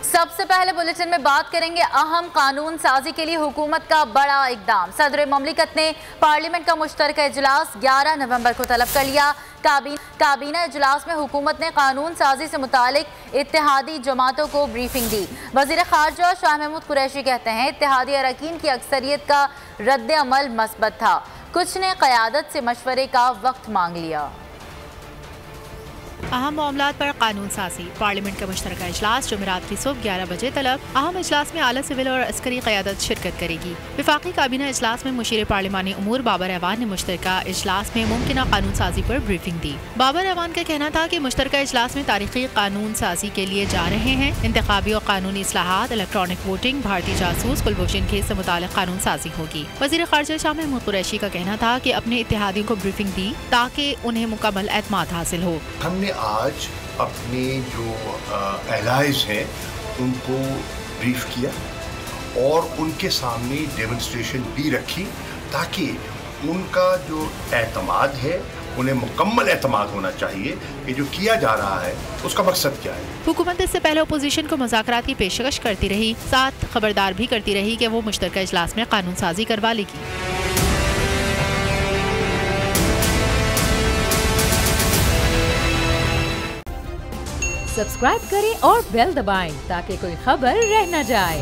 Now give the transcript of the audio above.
सबसे पहले बुलेटिन में बात करेंगे अहम कानून साजी के लिए हुकूमत का बड़ा इकदाम। सदर ममलिकत ने पार्लियामेंट का मुश्तरका इजलास 11 नवंबर को तलब कर लिया। काबीना इजलास में हुकूमत ने कानून साजी से मुतालिक इत्तेहादी जमातों को ब्रीफिंग दी। वज़ीर ख़ारजा शाह महमूद कुरैशी कहते हैं इत्तेहादी अरकान की अक्सरियत का रद्द अमल मस्बत था, कुछ ने क़यादत से मशवरे का वक्त मांग लिया। अहम मामलात पर कानून साजी। पार्लियामेंट का मुश्तरका इजलास जुमेरात की सुबह 11 बजे तलब। अहम इजलास में आला सिविल और अस्करी क़यादत शिरकत करेगी। वफाकी काबीना इजलास में मुशीर पार्लिमानी उमूर बाबर ऐवान ने मुश्तरका इजलास में मुमकिन कानून साजी पर ब्रीफिंग दी। बाबर ऐवान का कहना था कि मुश्तरका इजलास में तारीखी कानून साजी के लिए जा रहे हैं। इंतखाबी और कानूनी इस्लाहात, इलेक्ट्रॉनिक वोटिंग, भारतीय जासूस, कुलभूषण केस से मुताल्लिक़ कानून साजी होगी। वज़ीर ख़ारजा शाह महमूद कुरैशी का कहना था कि अपने इत्तेहादियों को ब्रीफिंग दी ताकि उन्हें मुकम्मल एतमाद हासिल हो। हमने आज अपने जो एलाइज हैं उनको ब्रीफ किया और उनके सामने डेमोन्स्ट्रेशन भी रखी ताकि उनका जो एतमाद है उन्हें मुकम्मल एतमाद होना चाहिए कि जो किया जा रहा है उसका मकसद क्या है। हुकूमत इससे पहले अपोजिशन को मुज़ाकरात की पेशकश करती रही, साथ खबरदार भी करती रही कि वो मुश्तरका इजलास में कानून साजी करवा लेगी। सब्सक्राइब करें और बेल दबाएं ताकि कोई खबर रह न जाए।